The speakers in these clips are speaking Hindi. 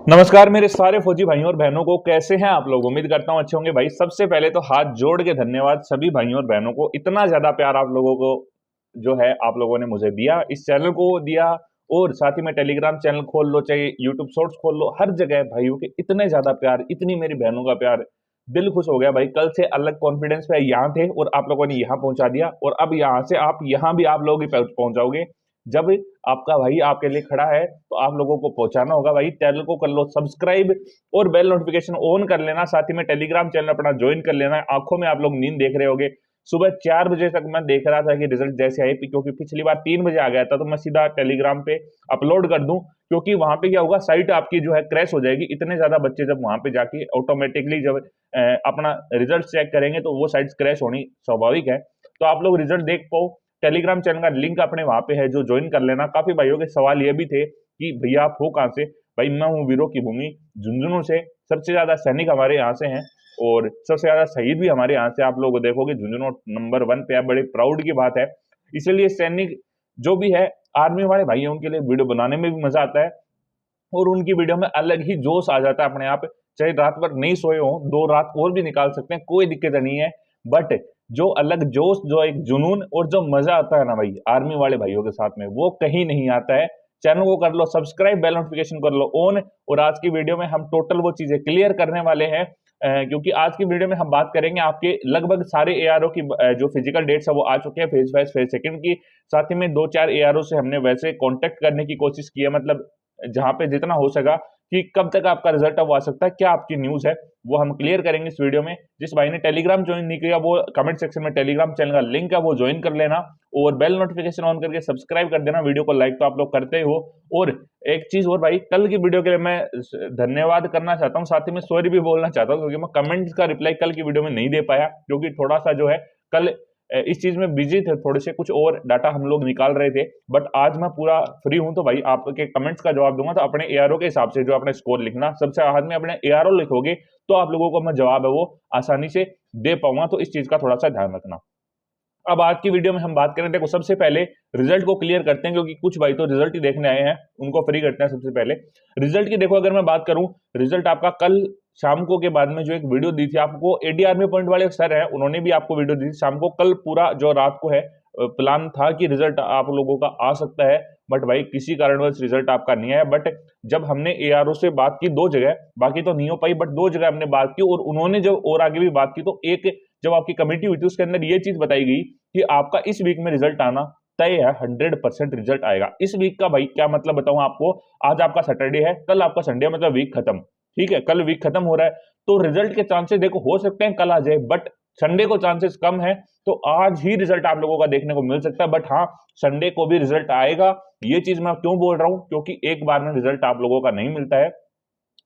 नमस्कार मेरे सारे फौजी भाइयों और बहनों को, कैसे हैं आप लोग। उम्मीद करता हूं अच्छे होंगे भाई। सबसे पहले तो हाथ जोड़ के धन्यवाद सभी भाइयों और बहनों को, इतना ज्यादा प्यार आप लोगों को जो है आप लोगों ने मुझे दिया, इस चैनल को दिया। और साथ ही में टेलीग्राम चैनल खोल लो, चाहे यूट्यूब शॉर्ट्स खोल लो, हर जगह भाइयों के इतने ज्यादा प्यार, इतनी मेरी बहनों का प्यार, दिल खुश हो गया भाई। कल से अलग कॉन्फिडेंस पे यहाँ थे और आप लोगों ने यहाँ पहुंचा दिया, और अब यहाँ से आप यहाँ भी आप लोग ही पहुंचाओगे। जब आपका भाई आपके लिए खड़ा है तो आप लोगों को पहुंचाना होगा भाई। चैनल को कर लो सब्सक्राइब और बेल नोटिफिकेशन ऑन कर लेना। साथ ही में टेलीग्राम चैनल अपना ज्वाइन कर लेना। आंखों में आप लोग नींद देख रहे होगे। सुबह 4 बजे तक मैं देख रहा था कि रिजल्ट जैसे आए, क्योंकि पिछली बार 3 बजे आ गया था, तो मैं सीधा टेलीग्राम पे अपलोड कर दूं, क्योंकि वहां पे क्या होगा, साइट आपकी जो है क्रैश हो जाएगी। इतने ज्यादा बच्चे जब वहां पे जाके ऑटोमेटिकली जब अपना रिजल्ट चेक करेंगे तो वो साइट क्रैश होनी स्वाभाविक है। तो आप लोग रिजल्ट देख पाओ। टेलीग्राम चैनल का लिंक अपने वहां पे है, जो ज्वाइन कर लेना। काफी भाइयों के सवाल ये भी थे कि भैया आप हो कहां से। भाई मैं हूँ वीरों की भूमि, झुंझुनू से। सबसे ज्यादा सैनिक हमारे यहाँ से हैं और सबसे ज्यादा शहीद भी हमारे यहाँ से। आप लोग देखोगे झुंझुनू नंबर 1 पे है, बड़े प्राउड की बात है। इसलिए सैनिक जो भी है, आर्मी वाले भाइयों के लिए वीडियो बनाने में भी मजा आता है और उनकी वीडियो में अलग ही जोश आ जाता है अपने आप। चाहे रात भर नहीं सोए हो, 2 रात और भी निकाल सकते हैं, कोई दिक्कत नहीं है। बट जो अलग जोश, जो एक जुनून और जो मजा आता है ना भाई आर्मी वाले भाइयों के साथ में, वो कहीं नहीं आता है। चैनल को कर लो सब्सक्राइब, बेल नोटिफिकेशन कर लो ऑन। और आज की वीडियो में हम टोटल वो चीजें क्लियर करने वाले हैं, क्योंकि आज की वीडियो में हम बात करेंगे आपके लगभग सारे एआरओ की जो फिजिकल डेट्स है वो आ चुके हैं, फेज 1 फेज 2 की। साथ ही में 2-4 एआरओ से हमने वैसे कांटेक्ट करने की कोशिश की है, मतलब जहां पे जितना हो सका कि कब तक आपका रिजल्ट अब आ सकता है, क्या आपकी न्यूज है, वो हम क्लियर करेंगे इस वीडियो में। जिस भाई ने टेलीग्राम ज्वाइन नहीं किया, वो कमेंट सेक्शन में टेलीग्राम चैनल का लिंक है, वो ज्वाइन कर लेना और बेल नोटिफिकेशन ऑन करके सब्सक्राइब कर देना। वीडियो को लाइक तो आप लोग करते ही हो। और एक चीज और भाई, कल की वीडियो के लिए मैं धन्यवाद करना चाहता हूँ, साथ ही में सॉरी भी बोलना चाहता हूँ, क्योंकि मैं कमेंट्स का रिप्लाई कल की वीडियो में नहीं दे पाया, क्योंकि थोड़ा सा जो है कल इस चीज में बिजी थे, थोड़े से कुछ और डाटा हम लोग निकाल रहे थे। बट आज मैं पूरा फ्री हूं, तो भाई आपके कमेंट्स का जवाब दूंगा। तो अपने एआरओ के हिसाब से जो अपने स्कोर लिखना, सबसे आखिर में अपने एआरओ लिखोगे तो आप लोगों को मैं जवाब है वो आसानी से दे पाऊंगा। तो इस चीज का थोड़ा सा ध्यान रखना। अब आज की वीडियो में हम बात करें, देखो सबसे पहले रिजल्ट को क्लियर करते हैं, क्योंकि कुछ भाई तो रिजल्ट ही देखने आए हैं, उनको फ्री करते हैं। सबसे पहले रिजल्ट की देखो, अगर मैं बात करूं, रिजल्ट आपका कल शाम को के बाद में जो एक वीडियो दी थी आपको, एडी आर्मी पॉइंट वाले सर हैं, उन्होंने भी आपको वीडियो दी थी शाम को। कल पूरा जो रात को है प्लान था कि रिजल्ट आप लोगों का आ सकता है, बट भाई किसी कारणवश रिजल्ट आपका नहीं आया। बट जब हमने एआरओ से बात की 2 जगह, बाकी तो नहीं हो पाई, बट 2 जगह हमने बात की, और उन्होंने जब और आगे भी बात की, तो एक जब आपकी कमेटी हुई थी उसके अंदर ये चीज बताई गई कि आपका इस वीक में रिजल्ट आना तय है, 100% रिजल्ट आएगा इस वीक का। भाई क्या मतलब बताऊं आपको, आज आपका सैटरडे है, कल आपका संडे, मतलब वीक खत्म। ठीक है, कल वीक खत्म हो रहा है, तो रिजल्ट के चांसेस देखो हो सकते हैं कल आ जाए, बट संडे को चांसेस कम है। तो आज ही रिजल्ट आप लोगों का देखने को मिल सकता है, बट हाँ संडे को भी रिजल्ट आएगा। ये चीज मैं क्यों बोल रहा हूं, क्योंकि एक बार में रिजल्ट आप लोगों का नहीं मिलता है,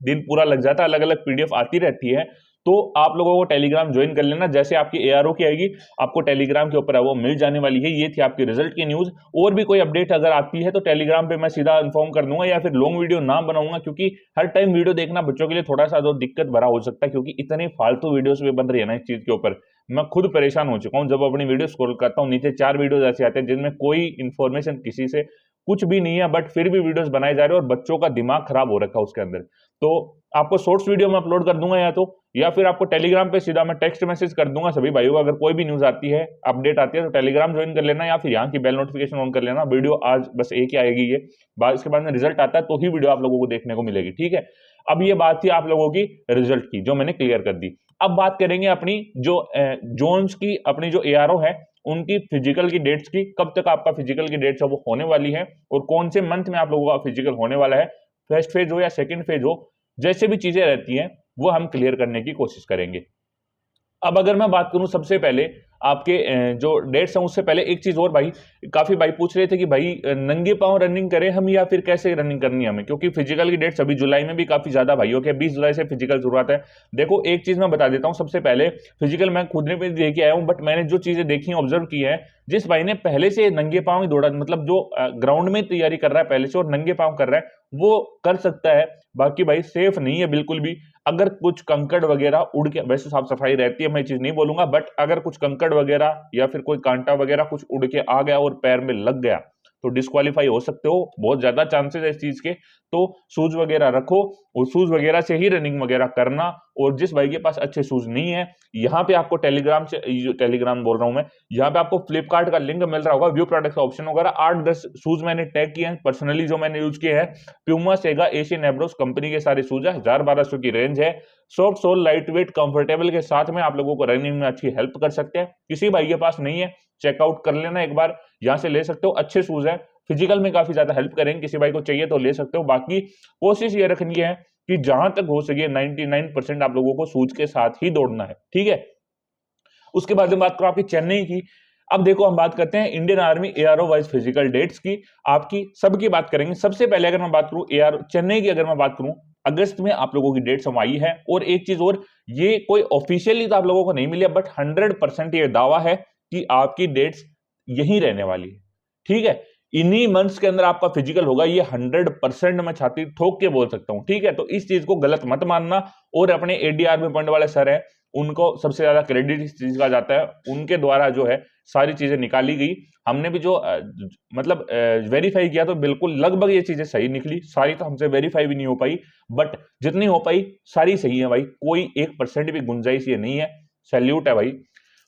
दिन पूरा लग जाता है, अलग अलग पीडीएफ आती रहती है। तो आप लोगों को टेलीग्राम ज्वाइन कर लेना, जैसे आपकी एआरओ की आएगी आपको टेलीग्राम के ऊपर है वो मिल जाने वाली है। ये थी आपकी रिजल्ट की न्यूज। और भी कोई अपडेट अगर आती है तो टेलीग्राम पे मैं सीधा इन्फॉर्म कर दूंगा, या फिर लॉन्ग वीडियो ना बनाऊंगा, क्योंकि हर टाइम वीडियो देखना बच्चों के लिए थोड़ा सा जो दिक्कत भरा हो सकता है, क्योंकि इतने फालतू वीडियोस भी बन रही है ना इस चीज के ऊपर। मैं खुद परेशान हो चुका हूं, जब अपनी वीडियो स्क्रॉल करता हूं, नीचे 4 वीडियोस ऐसे आते हैं जिनमें कोई इन्फॉर्मेशन किसी से कुछ भी नहीं है, बट फिर भी वीडियोस बनाए जा रहे हैं और बच्चों का दिमाग खराब हो रखा है उसके अंदर। तो आपको शॉर्ट्स वीडियो में अपलोड कर दूंगा, या फिर आपको टेलीग्राम पे सीधा मैं टेक्स्ट मैसेज कर दूंगा सभी भाइयों को। अगर कोई भी न्यूज आती है, अपडेट आती है, तो टेलीग्राम ज्वाइन कर लेना, या फिर यहाँ की बेल नोटिफिकेशन ऑन कर लेना। वीडियो आज बस एक ही आएगी, ये बाद इसके बाद में रिजल्ट आता है तो ही वीडियो आप लोगों को देखने को मिलेगी। ठीक है, अब ये बात थी आप लोगों की रिजल्ट की, जो मैंने क्लियर कर दी। अब बात करेंगे अपनी जो जोन्स की, अपनी जो एआरओ है उनकी फिजिकल की डेट्स की, कब तक आपका फिजिकल की डेट्स है वो होने वाली है, और कौन से मंथ में आप लोगों का फिजिकल होने वाला है, फर्स्ट फेज हो या सेकंड फेज हो, जैसे भी चीजें रहती हैं वो हम क्लियर करने की कोशिश करेंगे। अब अगर मैं बात करूं सबसे पहले आपके जो डेट्स हैं, उससे पहले एक चीज और भाई, काफी भाई पूछ रहे थे कि भाई नंगे पांव रनिंग करें हम या फिर कैसे रनिंग करनी है हमें, क्योंकि फिजिकल की डेट्स अभी जुलाई में भी काफी ज्यादा भाइयों के 20 जुलाई से फिजिकल शुरुआत है। देखो एक चीज मैं बता देता हूं, सबसे पहले फिजिकल मैं खुद ने भी देख के आया हूं, बट मैंने जो चीजें देखी ऑब्जर्व की है, जिस भाई ने पहले से नंगे पांव ही दौड़ा, मतलब जो ग्राउंड में तैयारी कर रहा है पहले से और नंगे पांव कर रहा है, वो कर सकता है। बाकी भाई सेफ नहीं है बिल्कुल भी। अगर कुछ कंकड़ वगैरह उड़ के, वैसे साफ सफाई रहती है, मैं चीज नहीं बोलूंगा, बट अगर कुछ कंकड़ वगैरह या फिर कोई कांटा वगैरह कुछ उड़ के आ गया और पैर में लग गया, तो डिस्क्वालीफाई हो सकते हो, बहुत ज्यादा चांसेस है इस चीज के। तो शूज वगैरह रखो और शूज वगैरह से ही रनिंग वगैरह करना। और जिस भाई के पास अच्छे शूज नहीं है, यहाँ पे आपको टेलीग्राम से, टेलीग्राम बोल रहा हूं मैं, यहाँ पे आपको फ्लिपकार्ट का लिंक मिल रहा होगा, व्यू प्रोडक्ट का ऑप्शन वगैरह 8-10 शूज मैंने टैग किए हैं पर्सनली, जो मैंने यूज किए हैं। Puma, Sega, Asian, Abros company के सारे शूज है, 1000-1200 की रेंज है। Soft sole, light weight, comfortable के साथ में आप लोगों को रनिंग में अच्छी हेल्प कर सकते हैं। किसी भाई के पास नहीं है, चेकआउट कर लेना एक बार, यहाँ से ले सकते हो, अच्छे शूज है, फिजिकल में काफी ज्यादा हेल्प करेंगे। किसी भाई को चाहिए तो ले सकते हो। बाकी कोशिश ये रखनी है कि जहां तक हो सके 99% आप लोगों को शूज के साथ ही दौड़ना है, ठीक है। उसके बाद में बात करो आपकी चेन्नई की। अब देखो हम बात करते हैं Indian army ARO wise physical dates की, आपकी सबकी बात करेंगे। सबसे पहले अगर मैं बात करूं एआरओ चेन्नई की, अगर मैं बात करूं अगस्त में आप लोगों की डेट्स हम आई है। और एक चीज और, ये कोई ऑफिशियली तो आप लोगों को नहीं मिली है, बट 100% ये दावा है कि आपकी डेट्स यही रहने वाली है, ठीक है। इन्हीं मंथ्स के अंदर आपका फिजिकल होगा, ये 100% मैं छाती ठोक के बोल सकता हूं, ठीक है। तो इस चीज को गलत मत मानना। और अपने एडीआर में पॉइंट वाले सर हैं, उनको सबसे ज्यादा क्रेडिट इस चीज का जाता है, उनके द्वारा जो है सारी चीजें निकाली गई। हमने भी जो मतलब वेरीफाई किया तो बिल्कुल लगभग ये चीजें सही निकली। सारी तो हमसे वेरीफाई भी नहीं हो पाई, बट जितनी हो पाई सारी सही है भाई, कोई 1% भी गुंजाइश ये नहीं है। सैल्यूट है भाई।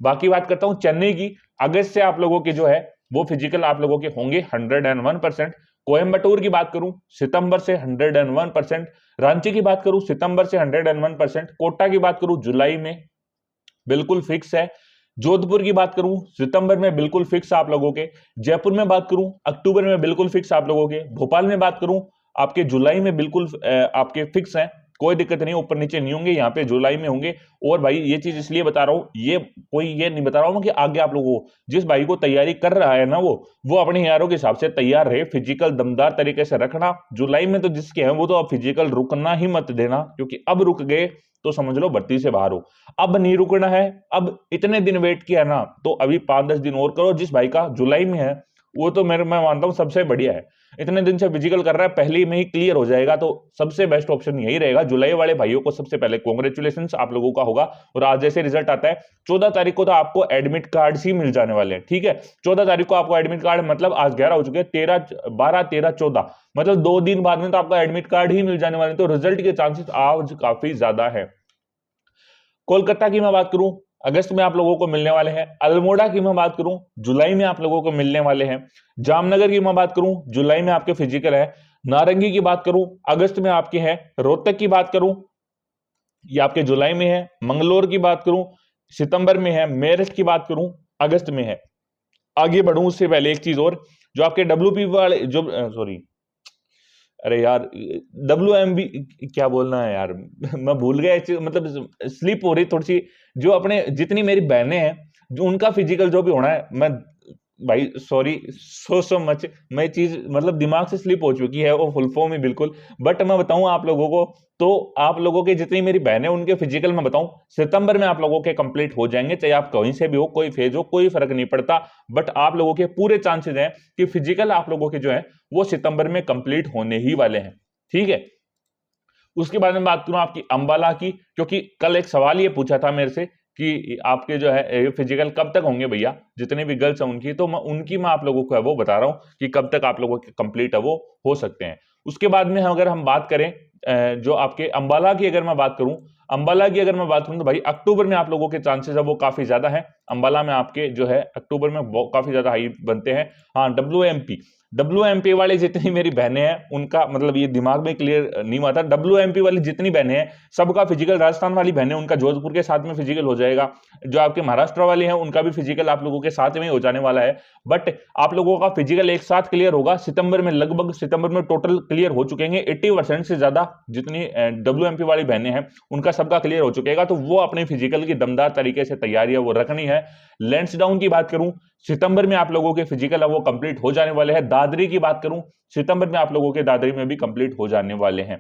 बाकी बात करता हूं चेन्नई की, अगस्त से आप लोगों के जो है वो फिजिकल आप लोगों के होंगे 101%। कोयम्बटूर की बात करूं सितंबर से 101%। रांची की बात करूं सितंबर से 101%। कोटा की बात करूं जुलाई में बिल्कुल फिक्स है। जोधपुर की बात करूं सितंबर में बिल्कुल फिक्स आप लोगों के। जयपुर में बात करूं अक्टूबर में बिल्कुल फिक्स आप लोगों के। भोपाल में बात करूं आपके जुलाई में बिल्कुल आपके फिक्स हैं, कोई दिक्कत नहीं, ऊपर नीचे नहीं होंगे, यहाँ पे जुलाई में होंगे। और भाई ये चीज इसलिए बता रहा हूं, ये कोई ये नहीं बता रहा हूं कि आगे आप लोगों को, जिस भाई को तैयारी कर रहा है ना वो अपने यारों के हिसाब से तैयार रहे, फिजिकल दमदार तरीके से रखना। जुलाई में तो जिसके हैं वो तो अब फिजिकल रुकना ही मत देना, क्योंकि अब रुक गए तो समझ लो भर्ती से बाहर हो। अब नहीं रुकना है, अब इतने दिन वेट किया ना, तो अभी 5-10 दिन और करो। जिस भाई का जुलाई में है वो तो मैं मानता हूं सबसे बढ़िया है, इतने दिन से फिजिकल कर रहा है, पहले में ही क्लियर हो जाएगा, तो सबसे बेस्ट ऑप्शन यही रहेगा। जुलाई वाले भाइयों को सबसे पहले कॉन्ग्रेचुलेशन आप लोगों का होगा। और आज जैसे रिजल्ट आता है 14 तारीख को तो आपको एडमिट कार्ड ही मिल जाने वाले हैं, ठीक है। 14 तारीख को आपको एडमिट कार्ड, मतलब आज 11 हो चुके हैं, 13, 12, 13, 14, मतलब 2 दिन बाद में तो आपका एडमिट कार्ड ही मिल जाने वाले हैं। तो रिजल्ट के चांसेस आज काफी ज्यादा है। कोलकाता की मैं बात करूं अगस्त में आप लोगों को मिलने वाले हैं। अल्मोड़ा की मैं बात करूं जुलाई में आप लोगों को मिलने वाले हैं। जामनगर की मैं बात करूं जुलाई में आपके फिजिकल है। नारंगी की बात करूं अगस्त में आपके हैं। रोहतक की बात करूं ये आपके जुलाई में है। मंगलोर की बात करूं सितंबर में है। मेरठ की बात करूं अगस्त में है। आगे बढ़ूं उससे पहले एक चीज और, जो आपके डब्ल्यूपी वाले, जो सॉरी, अरे यार WMB क्या बोलना है यार मैं भूल गया, मतलब स्लिप हो रही थोड़ी सी। जो अपने जितनी मेरी बहनें हैं, जो उनका फिजिकल जो भी होना है, मैं भाई सॉरी सो मच, मैं चीज मतलब दिमाग से स्लिप हो चुकी है वो फुल फॉर्म ही बिल्कुल। बट मैं बताऊं आप लोगों को, तो आप लोगों के जितनी मेरी बहनें उनके फिजिकल में बताऊं सितंबर में आप लोगों के कंप्लीट हो जाएंगे, चाहे आप कहीं से भी हो, कोई फेज हो, कोई फर्क नहीं पड़ता। बट आप लोगों के पूरे चांसेस हैं कि फिजिकल आप लोगों के जो है वो सितंबर में कंप्लीट होने ही वाले हैं, ठीक है। उसके बाद में बात करूं आपकी अंबाला की, क्योंकि कल एक सवाल ये पूछा था मेरे से कि आपके जो है फिजिकल कब तक होंगे भैया, जितने भी गर्ल्स हैं उनकी, तो मैं आप लोगों को है वो बता रहा हूं कि कब तक आप लोगों के कंप्लीट है वो हो सकते हैं। उसके बाद में अगर हम बात करें जो आपके अंबाला की, अगर मैं बात करूं अंबाला की, अगर मैं बात करूं तो भाई अक्टूबर में आप लोगों के चांसेस है वो काफी ज्यादा है। अंबाला में आपके जो है अक्टूबर में काफी ज्यादा हाई बनते हैं। हाँ, WMP वाले जितनी मेरी बहनें हैं उनका, मतलब ये दिमाग में क्लियर नहीं आता, WMP वाली जितनी बहनें हैं सबका फिजिकल, राजस्थान वाली बहनें उनका जोधपुर के साथ में फिजिकल हो जाएगा। जो आपके महाराष्ट्र वाले हैं उनका भी फिजिकल आप लोगों के साथ में हो जाने वाला है। बट आप लोगों का फिजिकल एक साथ क्लियर होगा सितंबर में, लगभग सितंबर में टोटल क्लियर हो चुकेंगे 80% से ज्यादा। जितनी WMP वाली बहनें हैं उनका सबका क्लियर हो चुकेगा, तो वो अपने फिजिकल की दमदार तरीके से तैयारी है वो रखनी है। लेंसडाउन की बात करूं सितंबर में आप लोगों के फिजिकल है वो कंप्लीट हो जाने वाले हैं। दादरी की बात करूं सितंबर में आप लोगों के दादरी में भी कंप्लीट हो जाने वाले हैं।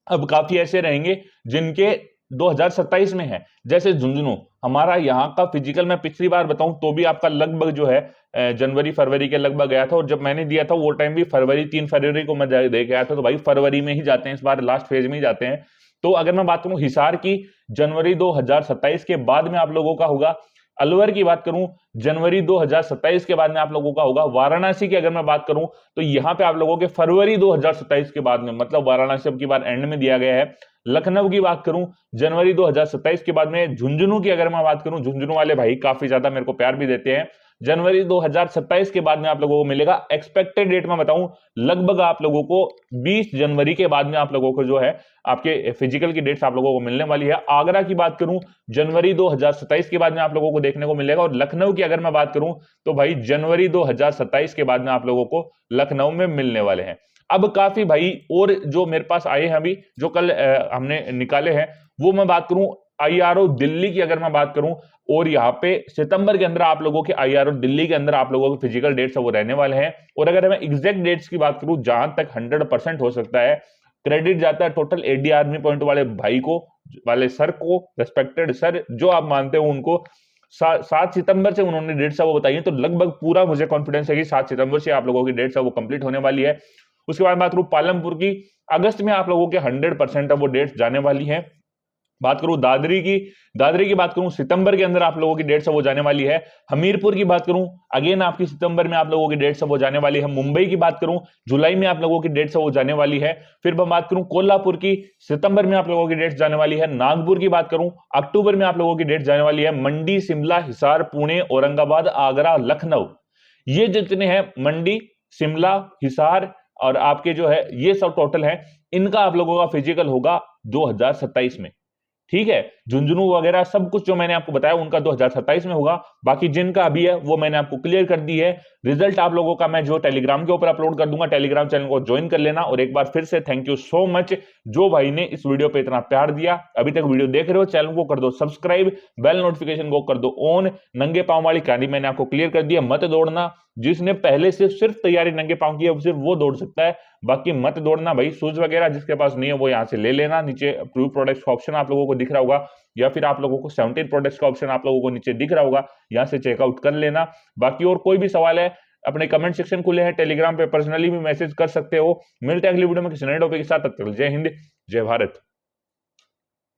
अब काफी ऐसे रहेंगे जिनके 2027 में है, जैसे झुंझुनू, हमारा यहाँ का फिजिकल मैं पिछली बार बताऊं तो भी आपका लगभग जो है जनवरी फरवरी के लगभग गया था, और जब मैंने दिया था वो टाइम भी 3 फरवरी को मैं दे के आया था। तो भाई फरवरी में ही जाते हैं, इस बार लास्ट फेज में ही जाते हैं। तो अगर मैं बात करूं हिसार की, जनवरी 2027 के बाद में आप लोगों का होगा। अलवर की बात करूं जनवरी 2027 के बाद में आप लोगों का होगा। वाराणसी की अगर मैं बात करूं तो यहां पे आप लोगों के फरवरी 2027 के बाद में, मतलब वाराणसी अब की बार एंड में दिया गया है। लखनऊ की बात करूं जनवरी 2027 के बाद में। झुंझुनू की अगर मैं बात करूं, झुंझुनू वाले भाई काफी ज्यादा मेरे को प्यार भी देते हैं, जनवरी 2027 के बाद में आप लोगों को मिलेगा। एक्सपेक्टेड डेट में बताऊं, लगभग आप लोगों को 20 जनवरी के बाद में आप लोगों को जो है आपके फिजिकल की डेट्स आप लोगों को मिलने वाली है। आगरा की बात करूं जनवरी 2027 के बाद में आप लोगों को देखने को मिलेगा। और लखनऊ की अगर मैं बात करूं तो भाई जनवरी 2027 के बाद में आप लोगों को लखनऊ में मिलने वाले हैं। अब काफी भाई और जो मेरे पास आए हैं अभी, जो कल हमने निकाले हैं, वो मैं बात करूं आईआरओ दिल्ली की अगर मैं बात करूं, और यहाँ पे सितंबर के अंदर आप लोगों के आईआरओ दिल्ली के अंदर आप लोगों के फिजिकल डेट्स वो रहने वाले हैं। और अगर मैं एग्जैक्ट डेट्स की बात करूं, जहां तक 100% हो सकता है, क्रेडिट जाता है टोटल एडी आर्मी पॉइंट वाले भाई को, वाले सर को, रेस्पेक्टेड सर जो आप मानते हो उनको। 7 सितंबर से उन्होंने डेट्स वो बताई है, तो लगभग पूरा मुझे कॉन्फिडेंस है कि 7 सितंबर से आप लोगों की डेट्स वो कंप्लीट होने वाली है। उसके बाद बात करूं पालमपुर की, अगस्त में आप लोगों के 100% वो डेट्स जाने वाली है। बात करूं दादरी की बात करूं सितंबर के अंदर आप लोगों की डेट्स वो जाने वाली है। हमीरपुर की बात करूं अगेन आपकी सितंबर में आप लोगों की डेट्स वो जाने वाली है। मुंबई की बात करूं जुलाई में आप लोगों की डेट्स वो जाने वाली है। फिर मैं बात करूं कोल्हापुर की, सितंबर में आप लोगों की डेट्स जाने वाली है। नागपुर की बात करूं अक्टूबर में आप लोगों की डेट्स जाने वाली है। मंडी, शिमला, हिसार, पुणे, औरंगाबाद, आगरा, लखनऊ, ये जितने हैं मंडी, शिमला, हिसार और आपके जो है ये सब टोटल है, इनका आप लोगों का फिजिकल होगा 2027 में। ठीक है, झुंझुनू वगैरह सब कुछ जो मैंने आपको बताया उनका 2027 में होगा। बाकी जिनका अभी है वो मैंने आपको क्लियर कर दी है। रिजल्ट आप लोगों का मैं जो टेलीग्राम के ऊपर अपलोड कर दूंगा, टेलीग्राम चैनल को ज्वाइन कर लेना। और एक बार फिर से थैंक यू सो मच जो भाई ने इस वीडियो पे इतना प्यार दिया। अभी तक वीडियो देख रहे हो, चैनल को कर दो सब्सक्राइब, बेल नोटिफिकेशन को कर दो ऑन। नंगे पांव वाली कहानी मैंने आपको क्लियर कर दिया, मत दौड़ना। जिसने पहले से सिर्फ तैयारी नंगे पांव की है सिर्फ वो दौड़ सकता है, बाकी मत दौड़ना भाई। शूज वगैरह जिसके पास नहीं है वो यहाँ से ले लेना। नीचे प्रूव प्रोडक्ट्स का ऑप्शन आप लोगों को दिख रहा होगा, या फिर आप लोगों को 17 प्रोडक्ट्स का ऑप्शन आप लोगों को नीचे दिख रहा होगा, यहाँ से चेकआउट कर लेना। बाकी और कोई भी सवाल है अपने कमेंट सेक्शन खुले हैं, टेलीग्राम पे पर्सनली भी मैसेज कर सकते हो। मिलते हैं अगली वीडियो में किसी नए टॉपिक के साथ, तब तक जय हिंद, जय भारत।